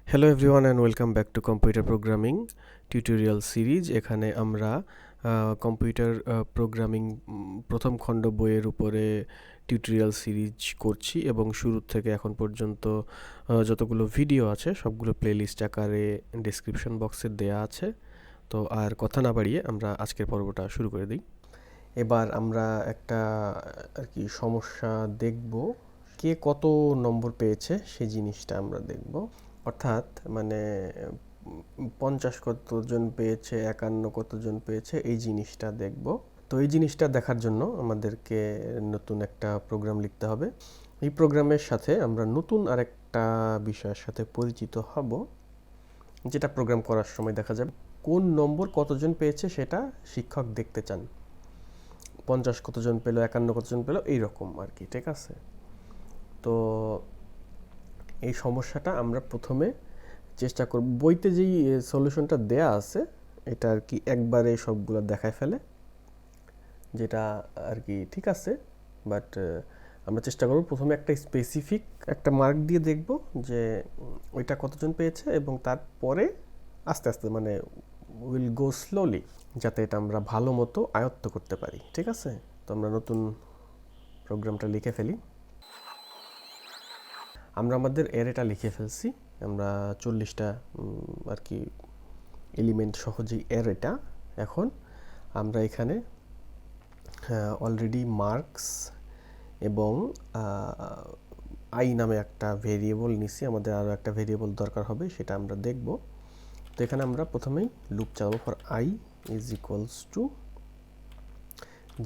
Hello everyone and welcome back to computer programming tutorial series. এখানে আমরা computer programming প্রথম খণ্ড বইয়ের উপরে টিউটোরিয়াল সিরিজ করছি এবং শুরু থেকে এখন পর্যন্ত যতগুলো ভিডিও আছে সবগুলো প্লেলিস্ট আকারে ডেসক্রিপশন বক্সে দেয়া আছে। তো আর কথা না বাড়িয়ে আমরা আজকের পর্বটা শুরু করে দিই। এবার আমরা একটা আর কি সমস্যা দেখব, কে কত নম্বর পেয়েছে সেই জিনিসটা আমরা দেখব। অর্থাৎ মানে 50 কতজন পেয়েছে, 51 কতজন পেয়েছে, এই জিনিসটা দেখব। তো এই জিনিসটা দেখার জন্য আমাদেরকে নতুন একটা প্রোগ্রাম লিখতে হবে। এই প্রোগ্রামের সাথে আমরা নতুন আরেকটা বিষয়ের সাথে পরিচিত হব, যেটা প্রোগ্রাম করার সময় দেখা যাবে। কোন নম্বর কতজন পেয়েছে সেটা শিক্ষক দেখতে চান। 50 কতজন পেলো, 51 কতজন পেলো, এইরকম আর কি, ঠিক আছে? তো এই সমস্যাটা আমরা প্রথমে চেষ্টা করব, বইতে যেই সলিউশনটা দেয়া আছে এটা আর কি একবারে সবগুলো দেখায় ফেলে, যেটা আর কি ঠিক আছে। বাট আমরা চেষ্টা করব প্রথমে একটা স্পেসিফিক একটা মার্ক দিয়ে দেখব যে ওইটা কতজন পেয়েছে, এবং তারপরে আস্তে আস্তে মানে উইল গো স্লোলি, যাতে এটা আমরা ভালো মতো আয়ত্ত করতে পারি, ঠিক আছে? তো আমরা নতুন প্রোগ্রামটা লিখে ফেলি। আমরা আমাদের অ্যারেটা লিখে ফেলছি। আমরা 40টা আর কি এলিমেন্ট সহজেই অ্যারেটা। এখন আমরা এখানে অলরেডি মার্কস এবং আই নামে একটা ভেরিয়েবল নিছি। আমাদের আরও একটা ভেরিয়েবল দরকার হবে, সেটা আমরা দেখব। তো এখানে আমরা প্রথমেই লুপ চালাবো for I is equals to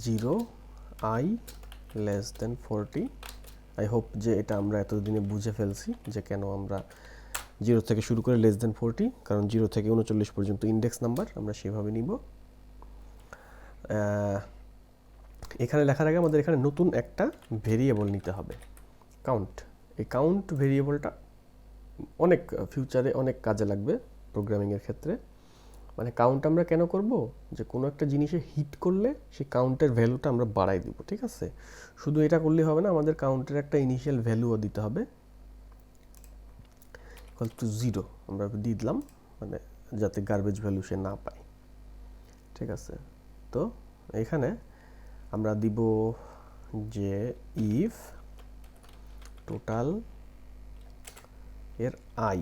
0, I less than 40। I hope যে এটা আমরা এতদিনে বুঝে ফেলছি যে কেন আমরা 0 থেকে শুরু করে লেস দেন 40, কারণ 0 থেকে 39 পর্যন্ত ইন্ডেক্স নাম্বার, আমরা সেভাবে নিব। এখানে লেখার আগে আমাদের এখানে নতুন একটা ভেরিয়েবল নিতে হবে, কাউন্ট। এই কাউন্ট ভেরিয়েবলটা অনেক ফিউচারে অনেক কাজে লাগবে প্রোগ্রামিংয়ের ক্ষেত্রে। মানে কাউন্ট আমরা কেন করব, যে কোনো একটা জিনিসে হিট করলে সেই কাউন্টের ভ্যালুটা আমরা বাড়াই দিব, ঠিক আছে? শুধু এটা করলেই হবে না, আমাদের কাউন্টের একটা ইনিশিয়াল ভ্যালুও দিতে হবে, ইকুয়াল টু 0 আমরা দিয়ে দিলাম, মানে যাতে গার্বেজ ভ্যালু সে না পায়, ঠিক আছে? তো এখানে আমরা দিব যে ইফ টোটাল এর আই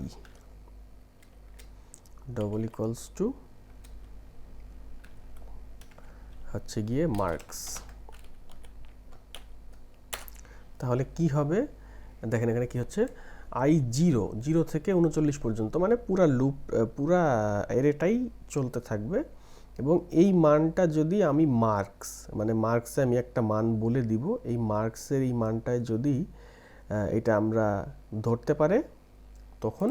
ডবল ইকুয়ালস টু হচ্ছে গিয়ে মার্কস। তাহলে কি হবে দেখেন, এখানে কি হচ্ছে, আই 0 থেকে 39 পর্যন্ত, মানে পুরা লুপ পুরা এরেটাই চলতে থাকবে। এবং এই মানটা যদি আমি মার্কস, মানে মার্কসে আমি একটা মান বলে দিব, এই মার্কসের এই মানটায় যদি এটা আমরা ধরতে পারে, তখন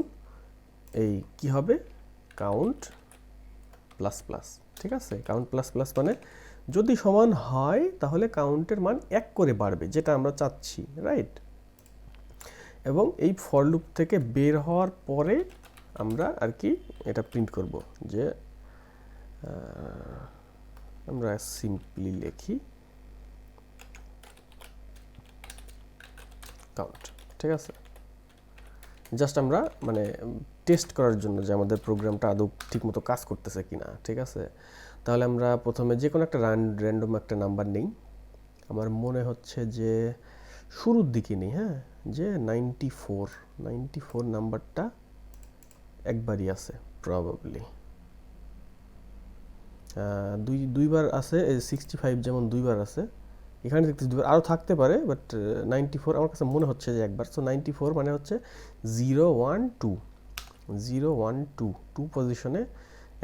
এই কি হবে, কাউন্ট প্লাস প্লাস, ঠিক আছে? কাউন্ট প্লাস প্লাস মানে যদি সমান হয় তাহলে কাউন্টের মান 1 করে বাড়বে, যেটা আমরা চাচ্ছি, রাইট? এবং এই ফর লুপ থেকে বের হওয়ার পরে আমরা আর কি এটা প্রিন্ট করব, যে আমরা সিম্পলি লিখি কাউন্ট, ঠিক আছে? জাস্ট আমরা মানে টেস্ট করার জন্য যে আমাদের প্রোগ্রামটা আদৌ ঠিকমতো কাজ করতেছে কিনা, ঠিক আছে? তাহলে আমরা প্রথমে যে কোনো একটা র্যান্ডম একটা নাম্বার নেই। আমার মনে হচ্ছে যে শুরুর দিকে নেই, হ্যাঁ, যে 94 নাম্বারটা একবারই আছে প্রবাবলি, দুইবার আছে। 65 যেমন দুইবার আছে, এখানে দেখতেছি দুইবার, আরও থাকতে পারে, বাট 94 আমার কাছে মনে হচ্ছে যে একবার। সো 94 মানে হচ্ছে 0 1 2 পজিশনে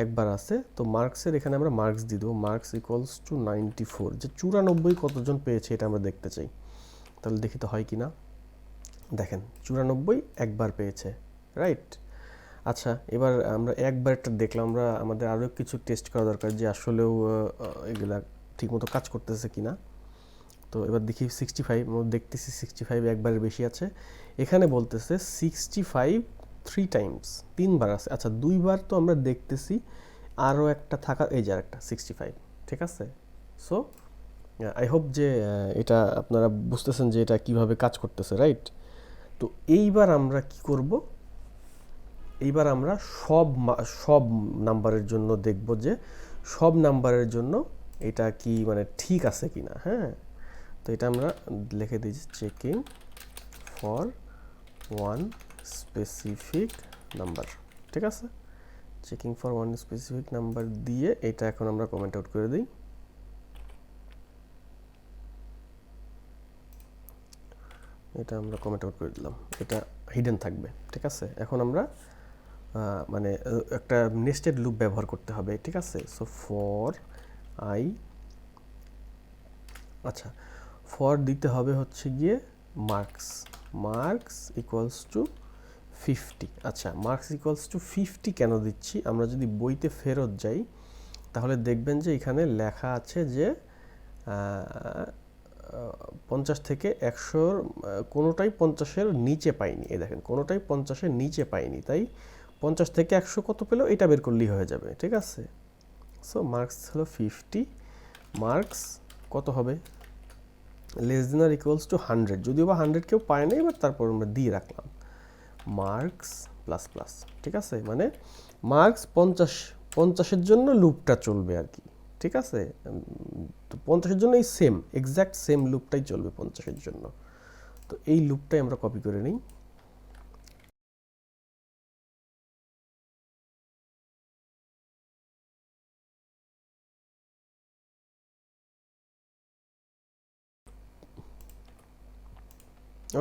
একবার আছে। তো মার্কসের এখানে আমরা মার্কস দিয়ে দেবো, মার্কস ইকুয়ালস টু 94। যে 94 কতজন পেয়েছে এটা আমরা দেখতে চাই, তাহলে দেখি তো হয় কি না। দেখেন 94 একবার পেয়েছে, রাইট? আচ্ছা, এবার আমরা একবার একটা দেখলাম, আমরা আমাদের আরও কিছু টেস্ট করা দরকার যে আসলেও এগুলা ঠিকমতো কাজ করতেছে কিনা। তো এবার দেখি 65, দেখতেছি 65 একবারের বেশি আছে। এখানে বলতেছে 65 3 টাইমস, 3বার আছে। আচ্ছা, 2বার তো আমরা দেখতেছি, আরও একটা থাকা, এই যে আরেকটা 65, ঠিক আছে? সো আই হোপ যে এটা আপনারা বুঝতেছেন যে এটা কিভাবে কাজ করতেছে, রাইট? তো এইবার আমরা কি করব, এইবার আমরা সব নাম্বারের জন্য দেখব যে সব নাম্বারের জন্য এটা কি মানে ঠিক আছে কিনা। হ্যাঁ, তো এটা আমরা লিখে দিয়েছি checking for one specific number. ঠিক আছে, checking for one specific number দিয়ে এটা এখন আমরা কমেন্ট আউট করে দিই। এটা আমরা কমেন্ট আউট করে দিলাম, এটা হিডেন থাকবে। ঠিক আছে, এখন আমরা মানে একটা নেস্টেড লুপ ব্যবহার করতে হবে। ঠিক আছে, সো ফর আই, আচ্ছা ফর দিতে হবে হচ্ছে গিয়ে মার্কস ইকুয়ালস টু 50। আচ্ছা, মার্কস ইকুয়ালস টু 50 কেন দিচ্ছি? আমরা যদি বইতে ফেরত যাই তাহলে দেখবেন যে এখানে লেখা আছে যে 50 থেকে 100 কোনোটাই 50-এর নিচে পাইনি। এই দেখেন, কোনোটাই 50-এর নিচে পাইনি, তাই 50 থেকে 100 কত পেলো এটা বের করলেই হয়ে যাবে। ঠিক আছে, সো মার্কস হলো 50, মার্কস কত হবে লেস দেন আর ইকুয়ালস টু 100, যদিও বা 100 কেউ পায় না, এবার তারপর আমরা দিয়ে রাখলাম মার্কস প্লাস প্লাস। ঠিক আছে, মানে মার্কস 50-এর জন্য লুপটা চলবে আর কি। ঠিক আছে, তো 50-এর জন্য এই এক্স্যাক্ট সেম লুপটাই চলবে 50-এর জন্য। তো এই লুপটাই আমরা কপি করে নিই।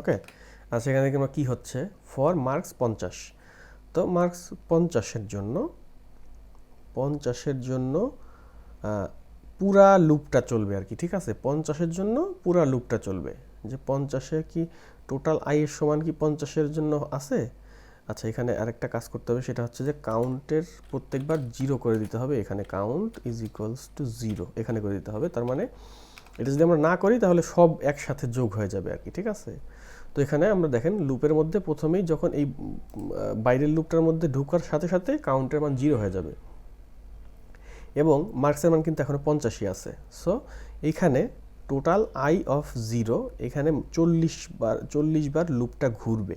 ওকে, আচ্ছা এখানে দেখি আমরা কী হচ্ছে, ফর মার্কস 50, তো মার্কস 50-এর জন্য পুরা লুপটা চলবে আর কি। ঠিক আছে, 50-এর জন্য পুরা লুপটা চলবে, যে 50-এ কি টোটাল আয়ের সমান কি 50-এর জন্য আছে। আচ্ছা, এখানে আরেকটা কাজ করতে হবে, সেটা হচ্ছে যে কাউন্টের প্রত্যেকবার 0 করে দিতে হবে। এখানে কাউন্ট ইজ ইকুয়ালস টু 0 এখানে করে দিতে হবে। তার মানে এটা যদি আমরা না করি তাহলে সব একসাথে যোগ হয়ে যাবে আর কি। ঠিক আছে, তো এখানে আমরা দেখেন লুপের মধ্যে প্রথমেই যখন এই বাইরের লুপটার মধ্যে ঢোকার সাথে সাথে কাউন্টের মান 0 হয়ে যাবে, এবং মার্কসের মান কিন্তু এখনও 85 আছে। সো এইখানে টোটাল আই অফ 0, এখানে 40 বার লুপটা ঘুরবে,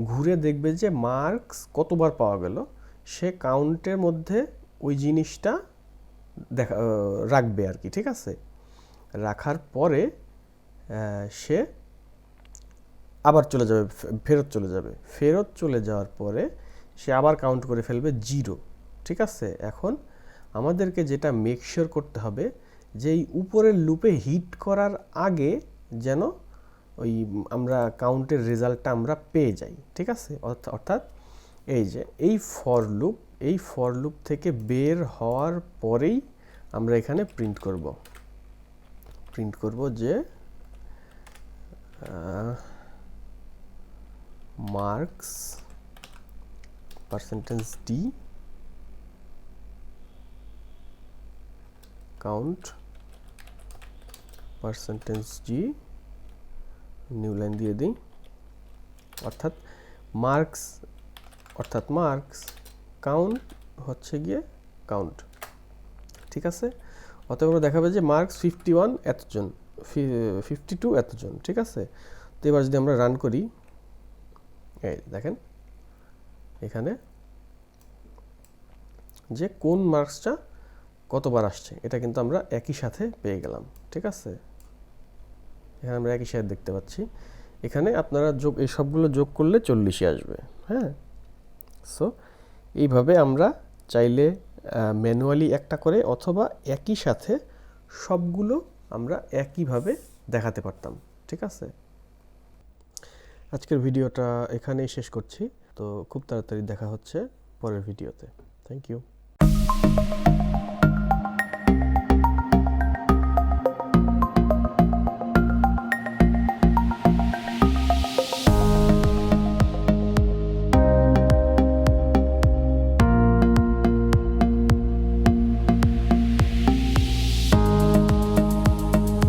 ঘুরে দেখবে যে মার্কস কতবার পাওয়া গেল, সে কাউন্টের মধ্যে ওই জিনিসটা রাখবে আর কি। ঠিক আছে, রাখার পরে সে আবার ফেরত চলে যাওয়ার পরে সে আবার কাউন্ট করে ফেলবে 0। ঠিক আছে, এখন আমাদেরকে যেটা মেক শিওর করতে হবে যে এই উপরের লুপে হিট করার আগে যেন ওই আমরা কাউন্টের রেজাল্টটা আমরা পেয়ে যাই। ঠিক আছে, অর্থাৎ এই যে এই ফর লুপ থেকে বের হওয়ার পরেই আমরা এখানে প্রিন্ট করব যে marks %d count %g new line দিয়ে দিই, অর্থাৎ মার্কস কাউন্ট হচ্ছে গিয়ে কাউন্ট। ঠিক আছে, অতএব দেখাবে যে মার্কস 51 এতজন, 52 এতজন। ঠিক আছে, তো এবার যদি আমরা রান করি, এই দেখেন এখানে যে কোন মার্কসটা কতবার আসছে এটা কিন্তু আমরা একই সাথে পেয়ে গেলাম। ঠিক আছে, এখানে আমরা একই সাথে দেখতে পাচ্ছি। এখানে আপনারা এই সবগুলো যোগ করলে 40-ই আসবে। হ্যাঁ, সো এইভাবে আমরা চাইলে ম্যানুয়ালি একটা করে অথবা একই সাথে সবগুলো আমরা একইভাবে দেখাতে পারতাম। ঠিক আছে, আজকের ভিডিওটা এখানেই শেষ করছি। তো খুব তাড়াতাড়ি দেখা হচ্ছে পরের ভিডিওতে। Thank you.